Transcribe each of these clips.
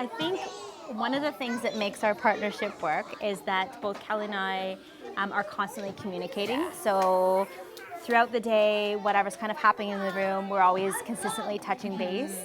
I think one of the things that makes our partnership work is that both Kelly and I are constantly communicating. So throughout the day, whatever's kind of happening in the room, we're always consistently touching base.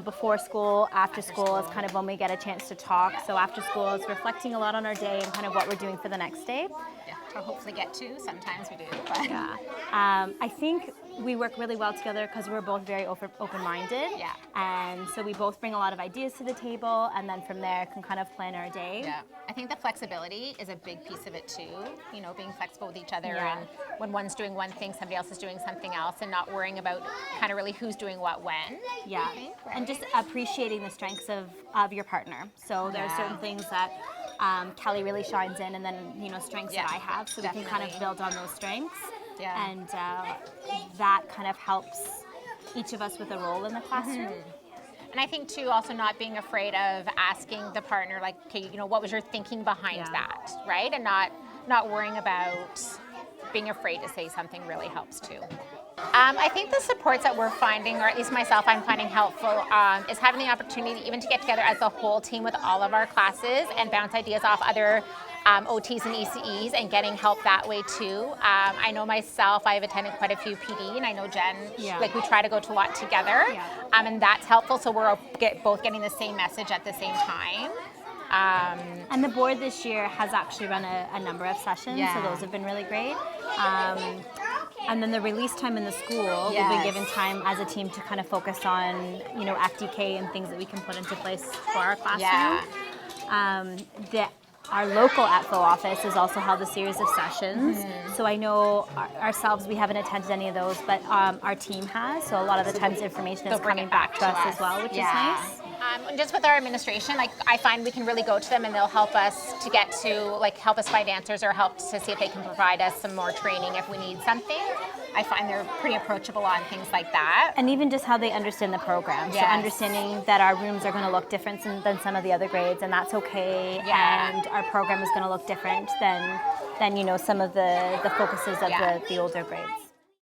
Before school, after school is kind of when we get a chance to talk. So after school is reflecting a lot on our day and kind of what we're doing for the next day. Yeah, to hopefully get to. Sometimes we do, but Yeah. I think we work really well together because we're both very open-minded. Yeah. And so we both bring a lot of ideas to the table, and then from there can kind of plan our day. yeah. I think the flexibility is a big piece of it too. You know, being flexible with each other, Yeah. and when one's doing one thing, somebody else is doing something else, and not worrying about kind of really who's doing what when. Yeah. I think, And right? just appreciating the strengths of your partner. So there are Yeah. certain things that Kelly really shines in, and then, strengths Yeah, that I have, so we can kind of definitely. build on those strengths. Yeah. And that kind of helps each of us with a role in the classroom. And I think too, also not being afraid of asking the partner, like, okay, what was your thinking behind Yeah. that, right? And not worrying about being afraid to say something really helps too. I think the supports that we're finding, or at least myself, I'm finding helpful, is having the opportunity even to get together as a whole team with all of our classes and bounce ideas off other OTs and ECEs and getting help that way too. I know myself, I've attended quite a few PD, and I know Jen, Yeah. like we try to go to a lot together, Yeah. and that's helpful. So we're both getting the same message at the same time. And the board this year has actually run a number of sessions, so Yeah. those have been really great. And then the release time in the school, we've been Yes. given time as a team to kind of focus on, FDK and things that we can put into place for our classroom. Our local ATFO office has also held a series of sessions. So I know ourselves, we haven't attended any of those, but our team has. So a lot of the times information is They'll bring coming it back back to to us us. as well, which Yeah. is nice. And just with our administration, like I find we can really go to them and they'll help us to get to help us find answers or help to see if they can provide us some more training if we need something. I find they're pretty approachable on things like that. And even just how they understand the program. So Yes. understanding that our rooms are going to look different than some of the other grades, and that's okay. Yeah. And our program is going to look different than some of the focuses of Yeah. the older grades.